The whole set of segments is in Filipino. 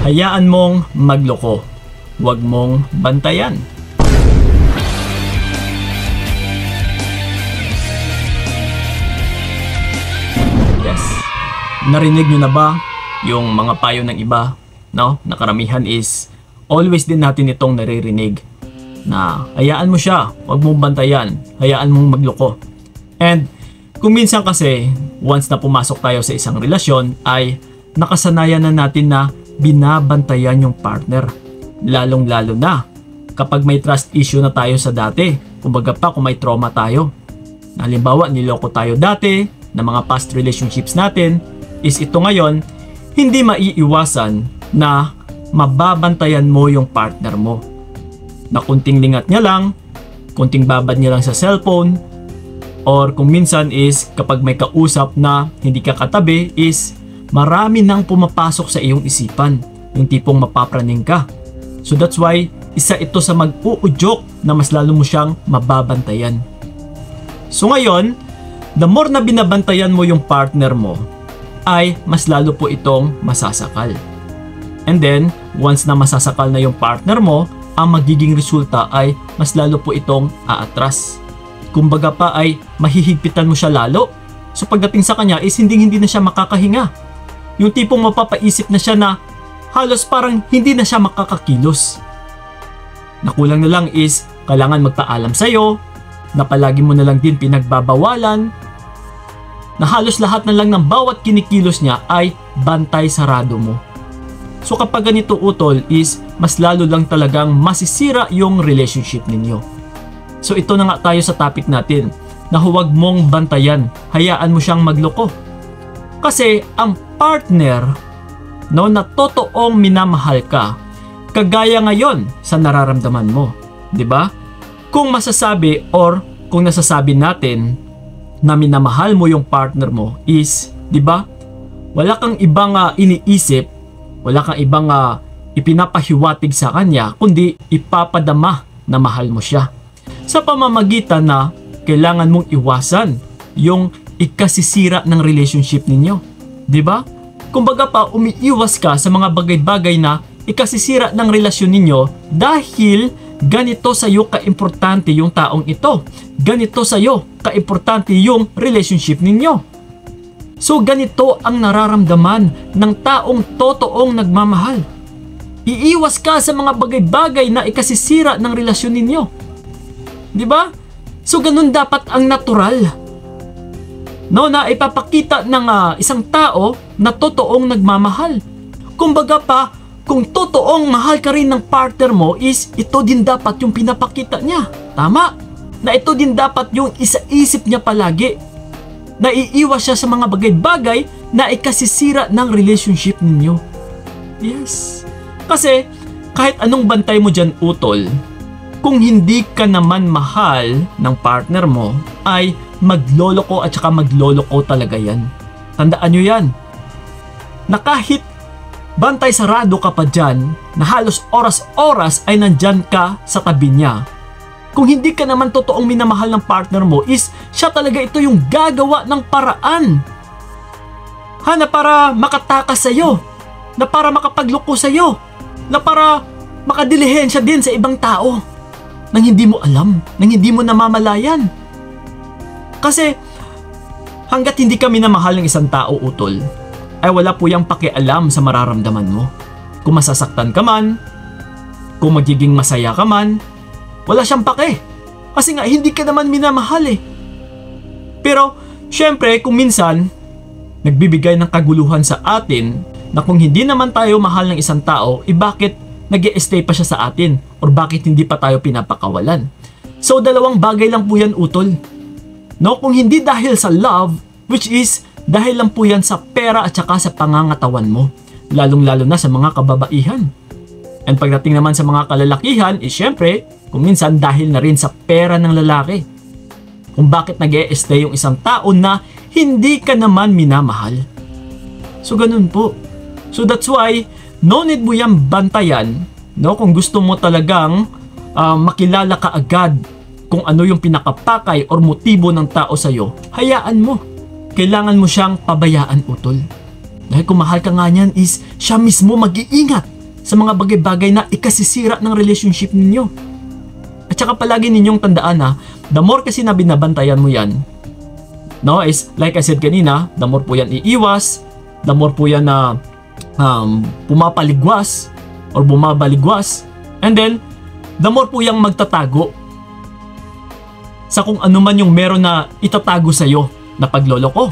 Hayaan mong magloko. Huwag mong bantayan. Yes. Narinig nyo na ba yung mga payo ng iba? No? Na karamihan is always din natin itong naririnig. Na hayaan mo siya. Huwag mong bantayan. Hayaan mong magloko. And kung minsan kasi, once na pumasok tayo sa isang relasyon, ay nakasanayan na natin na binabantayan yung partner. Lalong-lalo na kapag may trust issue na tayo sa dati. Kumbaga pa kung may trauma tayo. Halimbawa, niloko tayo dati na mga past relationships natin, is ito ngayon, hindi maiiwasan na mababantayan mo yung partner mo. Na kunting lingat niya lang, kunting babad niya lang sa cellphone, or kung minsan is kapag may kausap na hindi ka katabi is marami nang pumapasok sa iyong isipan. Yung tipong mapapraning ka. So that's why isa ito sa mag-uudyok na mas lalo mo siyang mababantayan. So ngayon, the more na binabantayan mo yung partner mo, ay mas lalo po itong masasakal. And then, once na masasakal na yung partner mo, ang magiging resulta ay mas lalo po itong aatras. Kumbaga pa ay mahihigpitan mo siya lalo. So pagdating sa kanya is hindi na siya makakahinga. Yung tipong mapapaisip na siya na halos parang hindi na siya makakakilos. Nakulang na lang is kailangan magpaalam sa'yo, na palagi mo na lang din pinagbabawalan, na halos lahat na lang ng bawat kinikilos niya ay bantay sarado mo. So kapag ganito utol is mas lalo lang talagang masisira yung relationship ninyo. So ito na nga tayo sa topic natin na huwag mong bantayan, hayaan mo siyang magloko. Kasi ang partner no, na totoong minamahal ka, kagaya ngayon sa nararamdaman mo, 'di ba? Kung masasabi or kung nasasabi natin na minamahal mo yung partner mo is, 'di ba? Wala kang ibang iniisip, wala kang ibang ipinapahiwatig sa kanya kundi ipapadama na mahal mo siya. Sa pamamagitan na kailangan mong iwasan yung ikasisira ng relationship ninyo. 'Di ba? Kumbaga pa umiiwas ka sa mga bagay-bagay na ikasisira ng relasyon ninyo dahil ganito sa iyo kaimportante yung taong ito. Ganito sa iyo kaimportante yung relationship ninyo. So ganito ang nararamdaman ng taong totoong nagmamahal. Iiwas ka sa mga bagay-bagay na ikasisira ng relasyon ninyo. 'Di ba? So ganun dapat ang natural. No, na ipapakita ng isang tao na totoong nagmamahal. Kumbaga pa, kung totoong mahal ka rin ng partner mo is ito din dapat yung pinapakita niya. Tama? Na ito din dapat yung isaisip niya palagi. Na iiwas siya sa mga bagay-bagay na ikasisira ng relationship ninyo. Yes. Kasi kahit anong bantay mo dyan utol, kung hindi ka naman mahal ng partner mo, ay magloloko at saka magloloko talaga yan. Tandaan nyo yan. Na kahit bantay sarado ka pa dyan, na halos oras-oras ay nandyan ka sa tabi niya. Kung hindi ka naman totoong minamahal ng partner mo, is siya talaga ito yung gagawa ng paraan. Na para makatakas sa'yo. Na para makapagloko sa'yo. Na para makadilihensya din sa ibang tao. Nang hindi mo alam, nang hindi mo namamalayan. Kasi hanggat hindi ka minamahal ng isang tao utol, ay wala po yung pakialam sa mararamdaman mo. Kung masasaktan ka man, kung magiging masaya ka man, wala siyang pake. Kasi nga hindi ka naman minamahal eh. Pero syempre kung minsan nagbibigay ng kaguluhan sa atin na kung hindi naman tayo mahal ng isang tao, bakit nag-i-stay pa siya sa atin? Or bakit hindi pa tayo pinapakawalan? So dalawang bagay lang po yan utol. No, kung hindi dahil sa love, which is dahil lang po yan sa pera at saka sa pangangatawan mo. Lalong-lalo na sa mga kababaihan. And pagdating naman sa mga kalalakihan, syempre, kung minsan dahil na rin sa pera ng lalaki. Kung bakit nag-i-stay yung isang tao na hindi ka naman minamahal. So ganun po. So that's why no need mo yung bantayan, no? Kung gusto mo talagang makilala ka agad kung ano yung pinakapakay or motibo ng tao sa'yo, hayaan mo. Kailangan mo siyang pabayaan utol. Dahil kung mahal ka nga niyan is siya mismo mag-iingat sa mga bagay-bagay na ikasisira ng relationship ninyo. At saka palagi ninyong tandaan na the more kasi na binabantayan mo yan, no, is like I said kanina, the more po yan iiwas, the more po yan na pumapaligwas or bumabaligwas, and then the more po yang magtatago sa kung ano man yung meron na itatago sa'yo na pagloloko.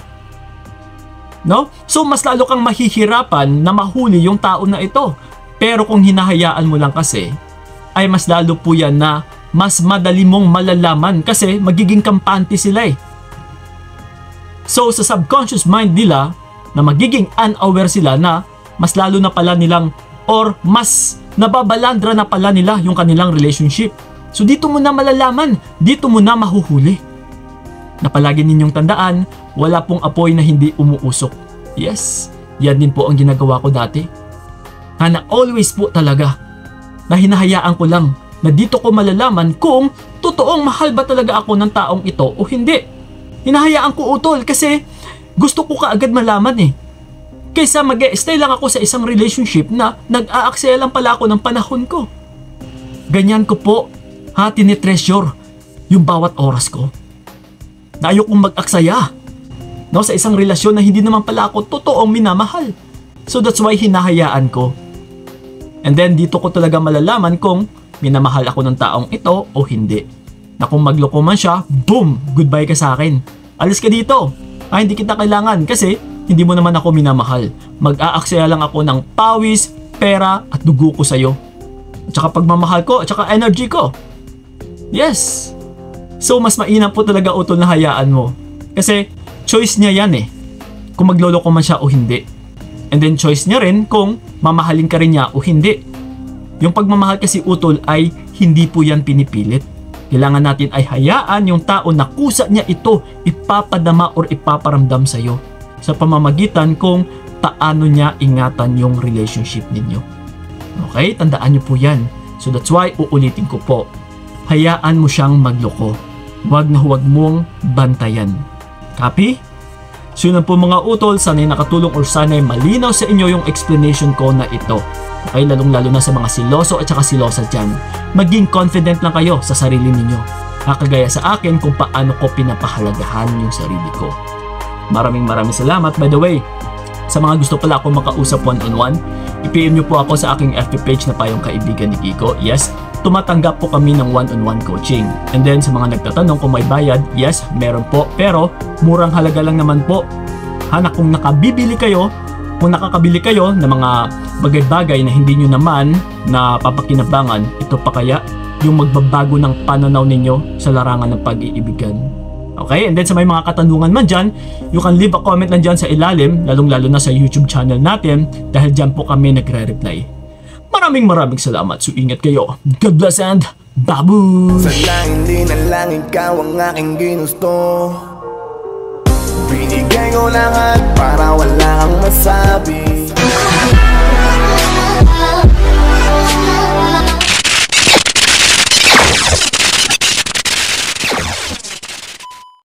No? So mas lalo kang mahihirapan na mahuli yung tao na ito. Pero kung hinahayaan mo lang kasi, ay mas lalo po yan na mas madali mong malalaman kasi magiging kampante sila eh. So sa subconscious mind nila na magiging unaware sila na mas lalo na pala nilang or mas nababalandra na pala nila yung kanilang relationship. So dito mo na malalaman, dito mo na mahuhuli. Na palagi ninyong tandaan, wala pong apoy na hindi umuusok. Yes, yan din po ang ginagawa ko dati. Na always po talaga na hinahayaan ko lang na dito ko malalaman kung totoong mahal ba talaga ako ng taong ito o hindi. Hinahayaan ko utol kasi gusto ko kaagad malaman eh. Kaysa mag-stay lang ako sa isang relationship na nag-aaksaya lang pala ako ng panahon ko. Ganyan ko po, tinitreasure yung bawat oras ko. Na ayokong mag-aksaya, no, sa isang relasyon na hindi naman pala ako totoong minamahal. So that's why hinahayaan ko. And then dito ko talaga malalaman kung minamahal ako ng taong ito o hindi. Na kung magloko man siya, boom, goodbye ka sa akin. Alis ka dito. Hindi kita kailangan kasi hindi mo naman ako minamahal. Mag-aaksaya lang ako ng pawis, pera at dugo ko sa'yo. At saka pagmamahal ko at saka energy ko. Yes. So mas mainam po talaga utol na hayaan mo. Kasi choice niya yan eh. Kung magloloko man siya o hindi. And then choice niya rin kung mamahalin ka rin niya o hindi. Yung pagmamahal kasi utol ay hindi po yan pinipilit. Kailangan natin ay hayaan yung tao na kusa niya ito ipapadama or ipaparamdam sa'yo. Sa pamamagitan kung paano niya ingatan yung relationship ninyo. Okay? Tandaan niyo po yan. So that's why uulitin ko po. Hayaan mo siyang magloko. Huwag na huwag mong bantayan. Copy? So yun po mga utol, sana'y nakatulong or sana'y malinaw sa inyo yung explanation ko na ito. Okay, lalong-lalo na sa mga siloso at saka silosa dyan. Maging confident lang kayo sa sarili ninyo. Kagaya sa akin kung paano ko pinapahalagahan yung sarili ko. Maraming salamat. By the way, sa mga gusto pala akong makausap one-on-one, i-PM nyo po ako sa aking FB page na Payong Kaibigan ni Kiko. Yes, tumatanggap po kami ng one-on-one coaching. And then sa mga nagtatanong kung may bayad, yes, meron po. Pero murang halaga lang naman po. Kung nakabibili kayo, kung nakakabili kayo ng mga bagay-bagay na hindi nyo naman na papakinabangan, ito pa kaya yung magbabago ng pananaw ninyo sa larangan ng pag-iibigan. Okay? And then sa may mga katanungan man dyan, you can leave a comment lang dyan sa ilalim, lalong-lalo na sa YouTube channel natin dahil dyan po kami nagre-reply. Maraming salamat. So ingat kayo. God bless and babu! Sana hindi na lang ikaw ang aking ginusto. Binigay ko lahat para wala kang masabi.